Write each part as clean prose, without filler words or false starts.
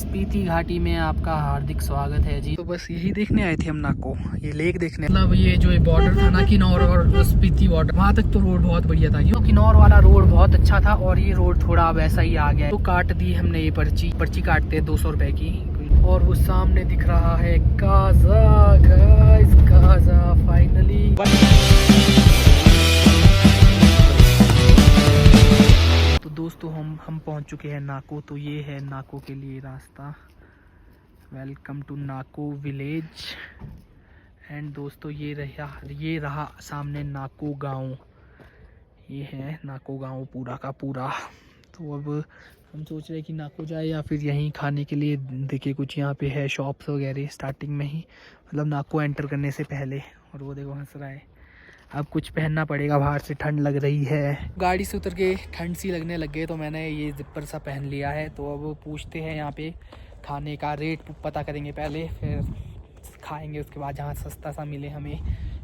स्पीति घाटी में आपका हार्दिक स्वागत है जी। तो बस यही देखने आए थे हम नाको, ये लेक देखने। मतलब ये जो बॉर्डर था ना किन्नौर और स्पीति बॉर्डर, वहाँ तक तो रोड बहुत बढ़िया था। तो किन्नौर वाला रोड बहुत अच्छा था और ये रोड थोड़ा वैसा ही आ गया। तो काट दी हमने ये पर्ची काटते हैं 200 रुपए की। और वो सामने दिख रहा है काजा, गाइस काजा फाइनली। तो दोस्तों हम पहुंच चुके हैं नाको। तो ये है नाको के लिए रास्ता। Welcome to Nako village. And दोस्तों ये रहा सामने नाको गांव। ये है नाको गांव पूरा का पूरा। तो अब हम सोच रहे हैं कि नाको जाए या फिर यहीं खाने के लिए। देखिए कुछ यहाँ पे है शॉप्स वगैरह स्टार्टिंग में ही, मतलब नाको एंटर करने से पहले। और वो देखो हंस रहा है। अब कुछ पहनना पड़ेगा, बाहर से ठंड लग रही है। गाड़ी से उतर के ठंड सी लगने लग गई तो मैंने ये जिपर सा पहन लिया है। तो अब पूछते हैं यहाँ पे खाने का रेट पता करेंगे पहले, फिर खाएंगे उसके बाद जहाँ सस्ता सा मिले हमें,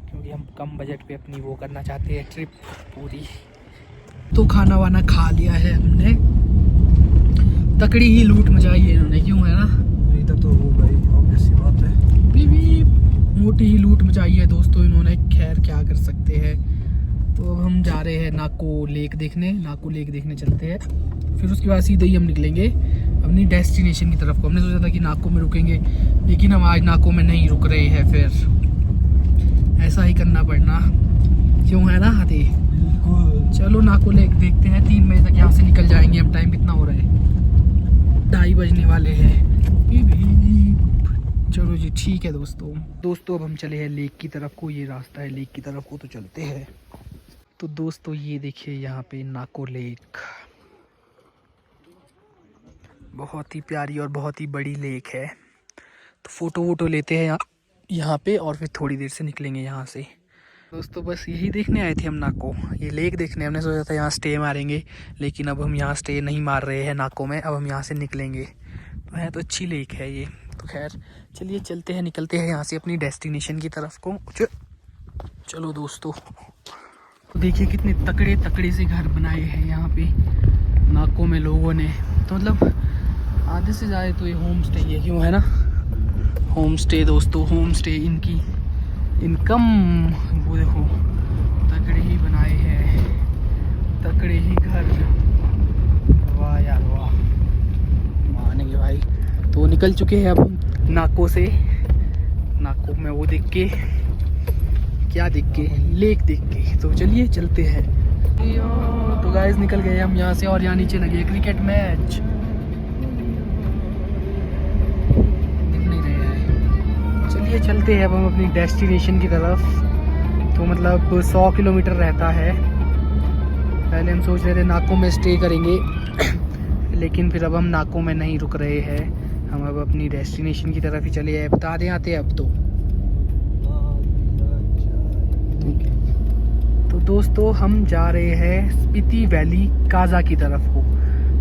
क्योंकि हम कम बजट पे अपनी वो करना चाहते हैं ट्रिप पूरी। तो खाना वाना खा लिया है हमने। तकड़ी ही लूट मचाई है इन्होंने, क्यों है ना? इधर तो हो गई ऑब्वियस सी बात है। बीबी मोटी ही लूट मचाई है दोस्तों इन्होंने। खैर क्या कर सकते हैं। तो अब हम जा रहे हैं नाको लेक देखने चलते हैं। फिर उसके बाद सीधे ही हम निकलेंगे अपनी डेस्टिनेशन की तरफ को। हमने सोचा था कि नाको में रुकेंगे, लेकिन हम आज नाको में नहीं रुक रहे हैं। फिर ऐसा ही करना पड़ना, क्यों है ना हाथी? चलो नाको लेक देखते हैं। 3 बजे तक यहाँ से निकल जाएंगे हम। टाइम कितना हो रहा है? 2:30 बजने वाले हैं। चलो जी ठीक है दोस्तों अब हम चले हैं लेक की तरफ को। ये रास्ता है लेक की तरफ को, तो चलते हैं। तो दोस्तों ये देखिए यहाँ पे नाको लेक, बहुत ही प्यारी और बहुत ही बड़ी लेक है। तो फोटो वोटो लेते हैं यहाँ पे और फिर थोड़ी देर से निकलेंगे यहाँ से। दोस्तों बस यही देखने आए थे हम नाको, ये लेक देखने। हमने सोचा था यहाँ स्टे मारेंगे, लेकिन अब हम यहाँ स्टे नहीं मार रहे हैं नाको में। अब हम यहाँ से निकलेंगे। तो है तो अच्छी लेक है ये। तो खैर चलिए चलते हैं, निकलते हैं यहाँ से अपनी डेस्टिनेशन की तरफ को। चलो दोस्तों, तो देखिए कितने तकड़े से घर बनाए हैं यहाँ पे नाको में लोगों ने। तो मतलब आधे से ज़्यादा तो ये होम स्टे है, क्यों है ना? होम स्टे दोस्तों, होम स्टे इनकी इनकम। वो देखो तकड़े ही बनाए हैं, तकड़े ही घर। वाह यार वाह, मानेंगे भाई। तो निकल चुके हैं अब नाको से। नाको में वो देख के, क्या देख के? लेक देख के। तो चलिए चलते हैं। तो गाइस निकल गए हम यहाँ से और यहाँ नीचे लगे क्रिकेट मैच। दिख नहीं रहे हैं। चलिए चलते हैं अब हम अपनी डेस्टिनेशन की तरफ। तो मतलब 100 किलोमीटर रहता है। पहले हम सोच रहे थे नाको में स्टे करेंगे लेकिन फिर अब हम नाको में नहीं रुक रहे हैं। हम अब अपनी डेस्टिनेशन की तरफ ही चले आए। बता दें आते अब तो दोस्तों हम जा रहे हैं स्पीति वैली काजा की तरफ को।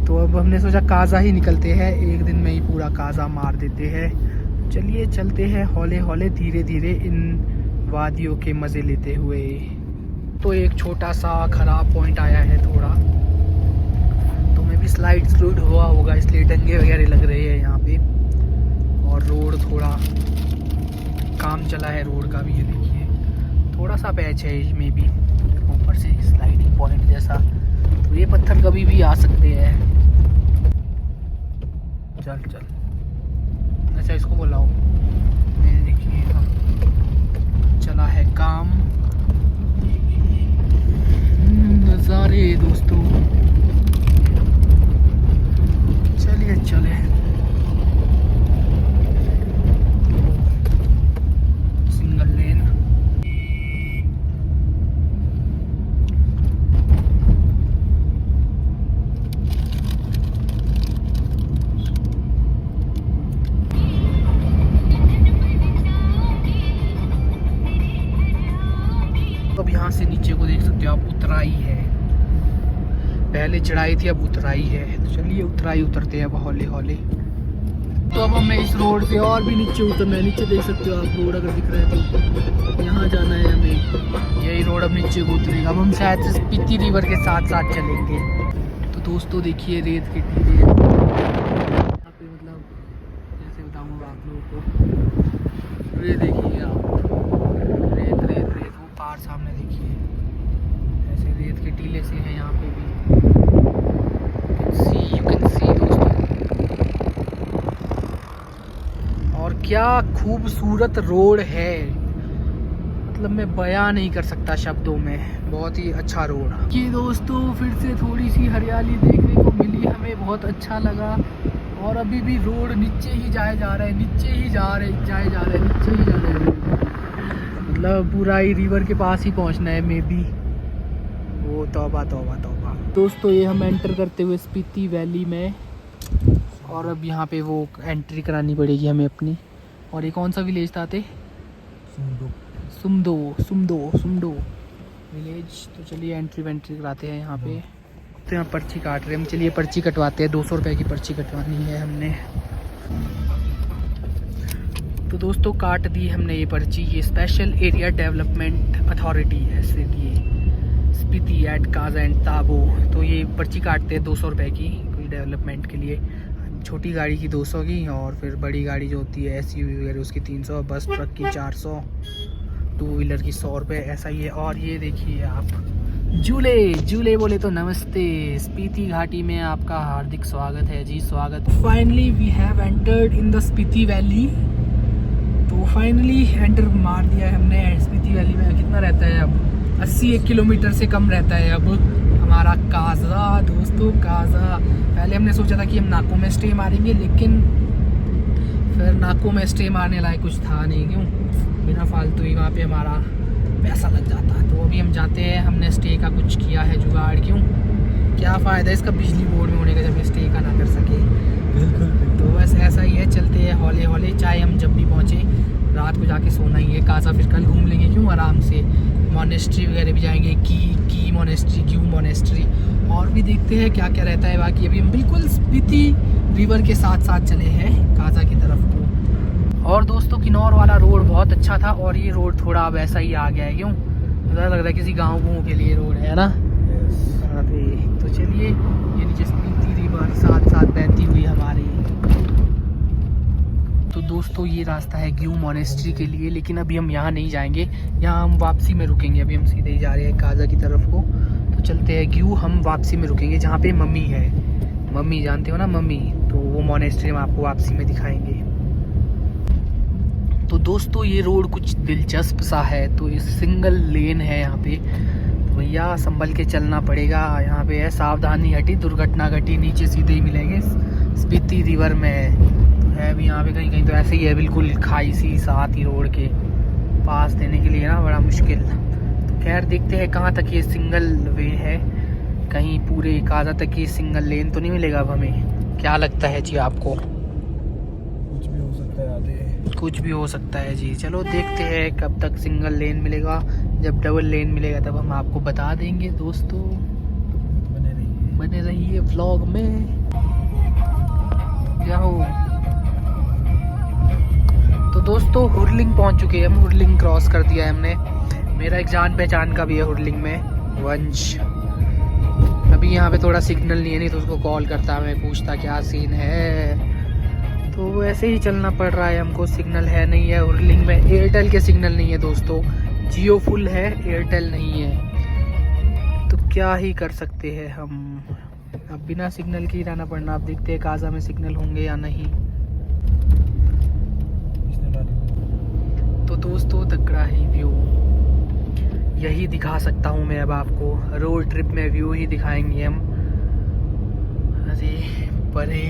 तो अब हमने सोचा काजा ही निकलते हैं, एक दिन में ही पूरा काजा मार देते हैं। चलिए चलते हैं हौले हौले धीरे धीरे इन वादियों के मज़े लेते हुए। तो एक छोटा सा ख़राब पॉइंट आया है थोड़ा, तो मैं भी स्लाइड हुआ होगा, इसलिए डंगे वगैरह लग रहे हैं यहाँ पे। और रोड थोड़ा काम चला है रोड का भी, ये देखिए थोड़ा सा पैच है इसमें भी, ऊपर से स्लाइडिंग पॉइंट जैसा। तो ये पत्थर कभी भी आ सकते हैं। चल अच्छा इसको बुलाओ। ये देखिए चला है काम। नज़ारे दोस्तों, चलिए चले। Single lane. अब यहाँ से नीचे को देख सकते हो आप, उतराई है। पहले चढ़ाई थी, अब उतराई है। तो चलिए उतराई उतरते हैं अब हौले हौले। तो अब हमें इस रोड से और भी नीचे उतरना है। नीचे देख सकते हो आप रोड, अगर दिख रहा है तो यहाँ जाना है हमें। यही रोड अब नीचे को उतरेगा। अब हम शायद से स्पीति रिवर के साथ साथ चलेंगे। तो दोस्तों देखिए रेत कितनी है यहाँ पे, मतलब से बताऊंगा आप लोगों को। ये देखिए आप, रेत रेत रेत, वो पहाड़ सामने देखिए, ऐसे रेत के टीले से हैं यहाँ पे भी। यू कैन सी दोस्तों, और क्या खूबसूरत रोड है, मतलब मैं बयां नहीं कर सकता शब्दों में, बहुत ही अच्छा रोड। ये दोस्तों फिर से थोड़ी सी हरियाली देखने को मिली, हमें बहुत अच्छा लगा। और अभी भी रोड नीचे ही जाए जा रहे हैं, नीचे ही जाए जा रहे हैं, नीचे ही जा रहे हैं, मतलब पूरा ही रिवर के पास ही पहुंचना है मे बी। वो तौबा तौबा तौबा। दोस्तों ये हम एंटर करते हुए स्पीति वैली में, और अब यहाँ पे वो एंट्री करानी पड़ेगी हमें अपनी। और ये कौन सा विलेज था ते? सुमदो विलेज। तो चलिए एंट्री वेंट्री कराते हैं यहाँ पे। तो यहाँ पर्ची काट रहे हैं हम, चलिए पर्ची कटवाते हैं। 200 रुपये की पर्ची कटवानी है हमने। तो दोस्तों काट दी हमने ये पर्ची। ये स्पेशल एरिया डेवलपमेंट अथॉरिटी है स्पीति एट काजा एंड ताबो। तो ये पर्ची काटते हैं 200 रुपये की, कोई डेवलपमेंट के लिए। छोटी गाड़ी की 200 की, और फिर बड़ी गाड़ी जो होती है SUV वगैरह उसकी 300, बस ट्रक की 400, 2 व्हीलर की 100 रुपये, ऐसा ही है। और ये देखिए आप, झूले बोले तो नमस्ते। स्पीति घाटी में आपका हार्दिक स्वागत है जी, स्वागत। Finally we have entered in the Spiti valley. तो फाइनली एंटर मार दिया है हमने स्पीति वैली में। कितना रहता है अब? 80 किलोमीटर से कम रहता है अब हमारा काजा। दोस्तों काजा, पहले हमने सोचा था कि हम नाको में स्टे मारेंगे, लेकिन फिर नाको में स्टे मारने लायक कुछ था नहीं, क्यों बिना फालतू ही वहाँ पे हमारा पैसा लग जाता। तो अभी हम जाते हैं, हमने स्टे का कुछ किया है जुगाड़, क्यों क्या फ़ायदा इसका बिजली बोर्ड में होने का जब स्टे का ना कर सके। तो बस ऐसा ही है, चलते हैं हौले हौले। चाहे हम जब भी पहुँचे रात को जाके सोना ही है काजा, फिर कल घूम लेंगे क्यों आराम से। मोनेस्ट्री वगैरह भी जाएंगे, की मोनेस्ट्री, क्यू मोनेस्ट्री, और भी देखते हैं क्या क्या रहता है बाकी। अभी हम बिल्कुल स्पीति रिवर के साथ साथ चले हैं काजा की तरफ को। और दोस्तों किन्नौर वाला रोड बहुत अच्छा था, और ये रोड थोड़ा अब ऐसा ही आ गया है, क्यों पता लग रहा है किसी गाँव के लिए रोड है ना। अरे तो चलिए, ये नीचे स्पीति रिवर साथ साथ बहती हुई हमारी। तो दोस्तों ये रास्ता है ग्यू मोनेस्ट्री के लिए, लेकिन अभी हम यहाँ नहीं जाएंगे, यहाँ हम वापसी में रुकेंगे। अभी हम सीधे ही जा रहे हैं काजा की तरफ को। तो चलते हैं ग्यू, हम वापसी में रुकेंगे जहाँ पे मम्मी है। मम्मी जानते हो ना मम्मी, तो वो मोनेस्ट्री हम आपको वापसी में दिखाएंगे। तो दोस्तों ये रोड कुछ दिलचस्प सा है। तो ये सिंगल लेन है यहाँ पे, तो भैया संभल के चलना पड़ेगा। यहाँ पे है सावधानी हटी दुर्घटना घटी, नीचे सीधे ही मिलेंगे स्पीति रिवर में। तो है भी यहाँ पे कहीं कहीं तो ऐसे ही है, बिल्कुल खाई सी साथ ही रोड के पास देने के लिए ना, बड़ा मुश्किल। तो खैर देखते हैं कहाँ तक ये सिंगल वे है, कहीं पूरे काजा तक ये सिंगल लेन तो नहीं मिलेगा अब हमें। क्या लगता है जी आपको? कुछ भी हो सकता है, आधे कुछ भी हो सकता है जी। चलो देखते हैं कब तक सिंगल लेन मिलेगा, जब डबल लेन मिलेगा तब हम आपको बता देंगे। दोस्तों बने रहिए व्लॉग में। क्या हो? तो दोस्तों हुरलिंग पहुंच चुके हैं हम, हुरलिंग क्रॉस कर दिया है हमने। मेरा एक जान पहचान का भी है हुरलिंग में, वंश। अभी यहाँ पे थोड़ा सिग्नल नहीं है, नहीं तो उसको कॉल करता, मैं पूछता क्या सीन है। तो ऐसे ही चलना पड़ रहा है हमको, सिग्नल है नहीं है हुरलिंग में। एयरटेल के सिग्नल नहीं है दोस्तों, जियो फुल है, एयरटेल नहीं है। तो क्या ही कर सकते हैं हम, अब बिना सिग्नल के ही रहना पड़ना। अब देखते हैं काजा में सिग्नल होंगे या नहीं। तो दोस्तों तगड़ा ही व्यू यही दिखा सकता हूँ मैं अब आपको। रोड ट्रिप में व्यू ही दिखाएंगे हम। अरे परे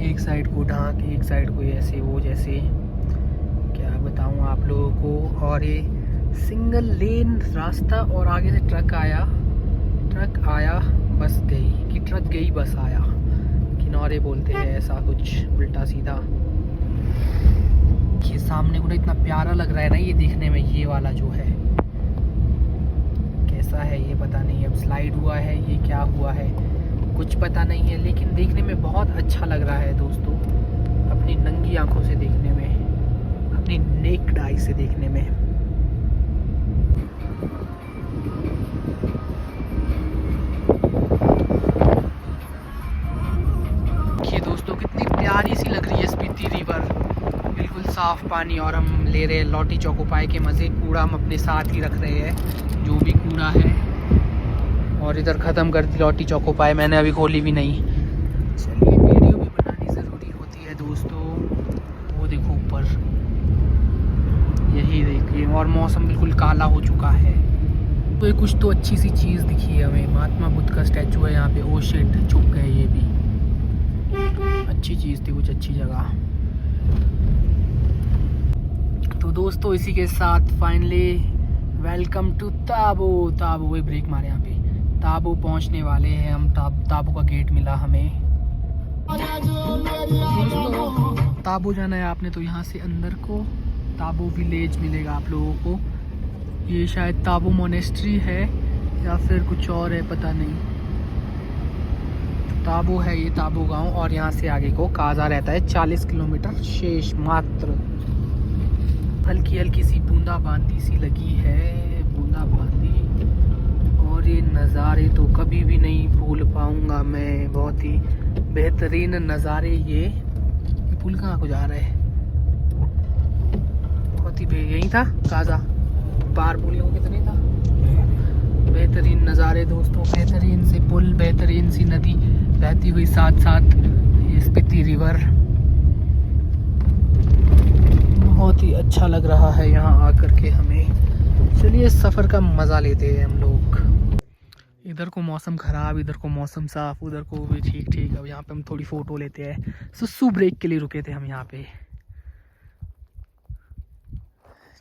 एक साइड को ढाक, एक साइड को ऐसे वो जैसे, क्या बताऊँ आप लोगों को। और ये सिंगल लेन रास्ता, और आगे से ट्रक आया बस गई, कि ट्रक गई बस आया, किनारे बोलते हैं ऐसा कुछ उल्टा सीधा। ये सामने को ना इतना प्यारा लग रहा है ना ये देखने में, ये वाला जो है कैसा है ये पता नहीं। अब स्लाइड हुआ है, ये क्या हुआ है कुछ पता नहीं है, लेकिन देखने में बहुत अच्छा लग रहा है दोस्तों, अपनी नंगी आंखों से देखने में, अपनी नेक्ड आई से देखने में। देखिए दोस्तों कितनी प्यारी सी लग रही है स्पीति रिवर। साफ पानी और हम ले रहे हैं लॉटी चौको पाए के मज़े। कूड़ा हम अपने साथ ही रख रहे हैं, जो भी कूड़ा है। और इधर ख़त्म कर दी लॉटी चौको पाए, मैंने अभी खोली भी नहीं। चलिए, वीडियो भी बनानी ज़रूरी होती है दोस्तों। वो देखो ऊपर, यही देखिए, और मौसम बिल्कुल काला हो चुका है। तो ये कुछ तो अच्छी सी चीज़ दिखी है हमें, महात्मा बुद्ध का स्टैचू है यहाँ पे। ओ शिट, छुप गए ये भी। अच्छी चीज़ थी, कुछ अच्छी जगह। तो दोस्तों इसी के साथ finally welcome to Tabo. Tabo, वही ब्रेक मारे यहाँ पे। ताबो पहुँचने वाले हैं हम। ताबो का गेट मिला हमें। दोस्तों ताबो जाना है आपने तो यहाँ से अंदर को ताबो विलेज मिलेगा आप लोगों को। ये शायद ताबो मोनेस्ट्री है या फिर कुछ और है, पता नहीं। ताबो है ये, ताबो गांव। और यहाँ से आगे को काजा रहता है 40 किलोमीटर शेष मात्र। हल्की हल्की सी बूंदाबांदी सी लगी है, बूंदाबांदी। और ये नज़ारे तो कभी भी नहीं भूल पाऊंगा मैं। बहुत ही बेहतरीन नज़ारे ये पुल कहाँ को जा रहा है? बहुत ही यही था काजा, बार बोलियों कितनी था। बेहतरीन नज़ारे दोस्तों, बेहतरीन से पुल, बेहतरीन सी नदी बहती हुई, साथ साथ ये स्पीति रिवर। बहुत ही अच्छा लग रहा है यहाँ आकर के हमें। चलिए सफ़र का मज़ा लेते हैं हम लोग। इधर को मौसम ख़राब, इधर को मौसम साफ़, उधर को भी ठीक ठीक। अब यहाँ पे हम थोड़ी फ़ोटो लेते हैं। सुसु ब्रेक के लिए रुके थे हम यहाँ पे।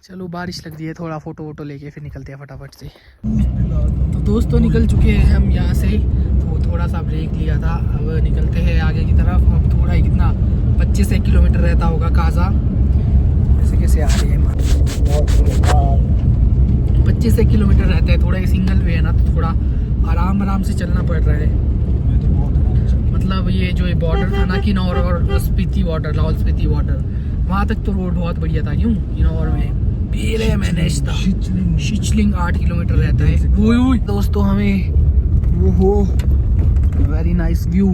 चलो बारिश लग रही है, थोड़ा फ़ोटो वोटो लेके फिर निकलते हैं फटाफट से। तो दोस्तों निकल चुके हैं हम यहाँ से। तो थोड़ा सा ब्रेक लिया था, अब निकलते हैं आगे की तरफ। अब थोड़ा ही, कितना 25 किलोमीटर रहता होगा काजा। ऐसे कैसे आ रही है 25 किलोमीटर रहता है। थोड़ा सिंगल वे है ना, तो थोड़ा आराम से चलना पड़ रहा है। मतलब ये जो बॉर्डर था ना, किन्नौर और स्पीति बॉर्डर, लाहौल स्पीति बॉर्डर, वहाँ तक तो रोड बहुत बढ़िया था। क्यों किन्नौर में पीले मैंने शिचलिंग 8 किलोमीटर रहता है। वो दोस्तों हमें वो हो वेरी नाइस व्यू।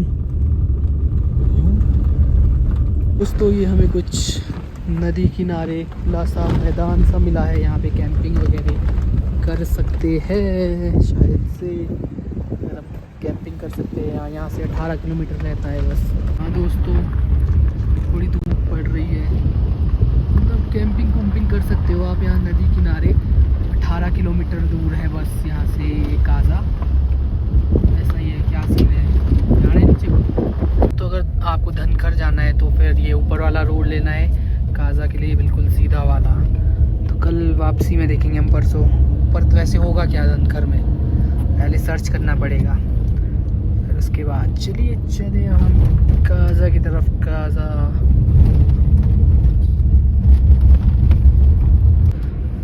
दोस्तों ये हमें कुछ नदी किनारे खुला सा मैदान सा मिला है। यहाँ पे कैंपिंग वगैरह कर सकते हैं शायद से। अगर हम कैंपिंग कर सकते हैं यहाँ से 18 किलोमीटर रहता है बस। हाँ दोस्तों थोड़ी धूप पड़ रही है, मतलब कैंपिंग वैम्पिंग कर सकते हो आप यहाँ नदी किनारे। 18 किलोमीटर दूर है बस यहाँ से काजा। ऐसा ही है, क्या सीन है, जाने नीचे को। तो अगर आपको धनखर जाना है तो फिर ये ऊपर वाला रोड लेना है काजा के लिए, बिल्कुल सीधा वाला। तो कल वापसी में देखेंगे हम, परसों। ऊपर तो वैसे होगा क्या धनखर में, पहले सर्च करना पड़ेगा। फिर उसके बाद चले हम काजा की तरफ। काजा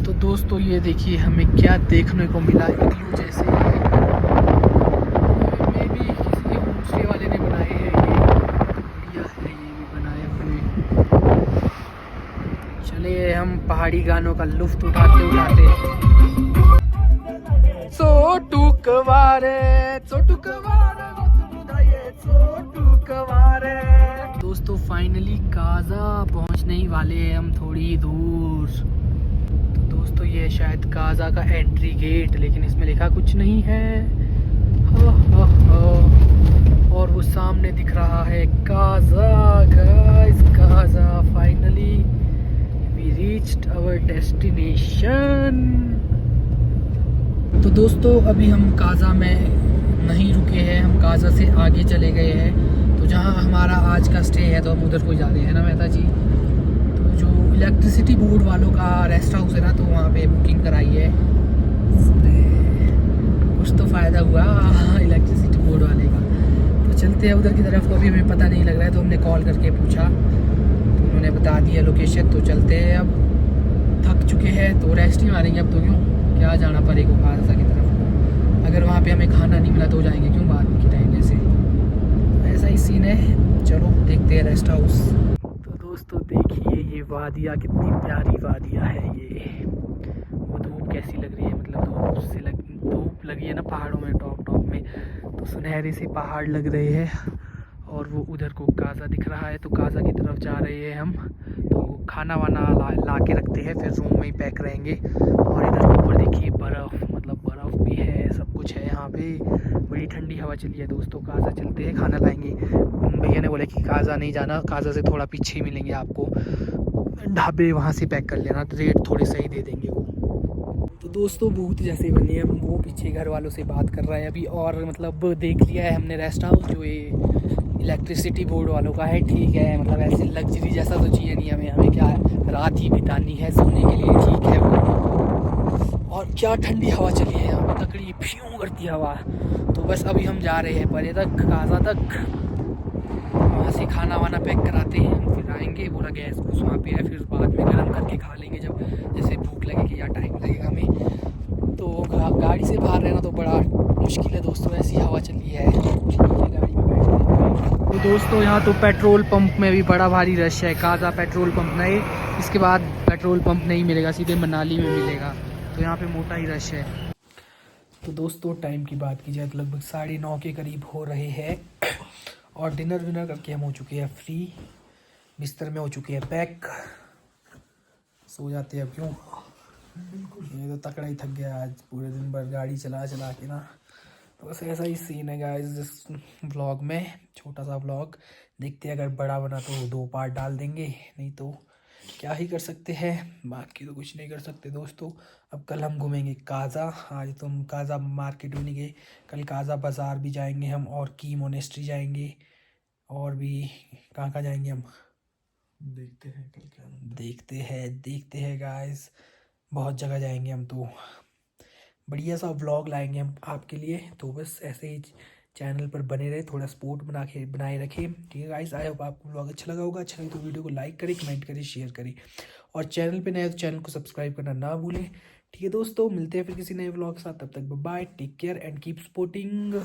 तो दोस्तों ये देखिए हमें क्या देखने को मिला। इग्लू जैसे मे भी किसी के होम स्टे वाले ने बनाए हैं। ये बढ़िया है, ये भी बनाए हुए। चलिए हम पहाड़ी गानों का लुफ्त उठाते छोटू कवारे। दोस्तों फाइनली काजा पहुंचने ही वाले हैं हम, थोड़ी ही दूर। तो दोस्तों ये शायद काजा का एंट्री गेट, लेकिन इसमें लिखा कुछ नहीं है। और वो सामने दिख रहा है Kaza. Guys Kaza, finally we reached our destination. तो दोस्तों अभी हम काजा में नहीं रुके हैं, हम काजा से आगे चले गए हैं। तो जहाँ हमारा आज का स्टे है तो हम उधर को जा रहे हैं ना मेहता जी। तो जो इलेक्ट्रिसिटी बोर्ड वालों का रेस्ट हाउस है ना, तो वहाँ पे बुकिंग कराई है। कुछ तो फ़ायदा हुआ इलेक्ट्रिसिटी बोर्ड वाले का। तो चलते हैं उधर की तरफ को, अभी हमें पता नहीं लग रहा है। तो हमने कॉल करके पूछा तो उन्होंने बता दिया लोकेशन। तो चलते हैं, अब थक चुके हैं तो रेस्ट ही मारेंगे अब। तो क्यों क्या जाना पड़ेगा काजा की तरफ। अगर वहाँ पे हमें खाना नहीं मिला तो जाएंगे क्यों बाद की टाइम से। ऐसा ही सीन है। चलो देखते हैं रेस्ट हाउस। तो दोस्तों देखिए ये वादिया, कितनी प्यारी वादिया है ये। वो धूप कैसी लग रही है, मतलब धूप लगी है ना पहाड़ों में, टॉप में, तो सुनहरे से पहाड़ लग रहे हैं। और वो उधर को काजा दिख रहा है, तो काजा की तरफ जा रहे हैं हम। तो खाना वाना ला के रखते हैं, फिर रूम में ही पैक रहेंगे। और इधर ऊपर देखिए बर्फ़, मतलब बर्फ़ भी है, सब कुछ है यहाँ पे। बड़ी ठंडी हवा चली है दोस्तों। काजा चलते हैं, खाना लाएंगे। भैया ने बोला कि काजा नहीं जाना, काजा से थोड़ा पीछे ही मिलेंगे आपको ढाबे, वहाँ से पैक कर लेना, रेट थोड़े सही दे देंगे वो। तो दोस्तों भूत जैसे बनी है, वो पीछे घर वालों से बात कर रहा है अभी। और मतलब देख लिया है हमने रेस्ट हाउस, जो ये इलेक्ट्रिसिटी बोर्ड वालों का है, ठीक है। मतलब ऐसे लग्जरी जैसा तो चाहिए नहीं हमें, हमें क्या है, रात ही बितानी है सोने के लिए, ठीक है वो। और क्या ठंडी हवा चली है यहाँ पे, तकड़ी फ्यूं करती है हवा। तो बस अभी हम जा रहे हैं परे तक, काजा तक। वहाँ से खाना वाना पैक कराते हैं, फिर आएंगे। पूरा गैस वूस वहाँ पे है, फिर बाद में गर्म करके खा लेंगे जब जैसे भूख लगेगी या टाइम लगेगा हमें। तो गाड़ी से बाहर रहना तो बड़ा मुश्किल है दोस्तों, ऐसी हवा चली है। ठीक है, गाड़ी में बैठते। तो दोस्तों यहाँ तो पेट्रोल पंप में भी बड़ा भारी रश है। काजा पेट्रोल पंप नहीं, इसके बाद पेट्रोल पंप नहीं मिलेगा, सीधे मनाली में मिलेगा। तो यहाँ पे मोटा ही रश है। तो दोस्तों टाइम की बात की जाए तो लगभग 9:30 के करीब हो रहे हैं। और डिनर विनर करके हम हो चुके हैं फ्री, बिस्तर में हो चुके हैं पैक, सो जाते हैं अब। क्यों, ये तो तकड़ा ही थक गया आज, पूरे दिन भर गाड़ी चला चला के ना। तो बस ऐसा ही सीन है गाइस इस व्लॉग में, छोटा सा व्लॉग। देखते हैं, अगर बड़ा बना तो 2 पार्ट डाल देंगे, नहीं तो क्या ही कर सकते हैं, बाकी तो कुछ नहीं कर सकते दोस्तों। अब कल हम घूमेंगे काजा। आज तो हम काजा मार्केट भी नहीं गए, कल काजा बाज़ार भी जाएंगे हम, और की मोनेस्ट्री जाएंगे, और भी कहाँ कहाँ जाएंगे हम, देखते हैं कल क्या बनता देखते हैं गाइस, बहुत जगह जाएंगे हम। तो बढ़िया सा व्लॉग लाएंगे हम आपके लिए। तो बस ऐसे ही चैनल पर बने रहे, थोड़ा सपोर्ट बनाए रखें, ठीक है गाइस। आई होप आपको व्लॉग अच्छा लगा होगा। अच्छा लगे तो वीडियो को लाइक करें, कमेंट करें, शेयर करें। और चैनल पे नए हो तो चैनल को सब्सक्राइब करना ना भूलें, ठीक है दोस्तों। मिलते हैं फिर किसी नए व्लॉग के साथ, तब तक bye, take care and keep supporting.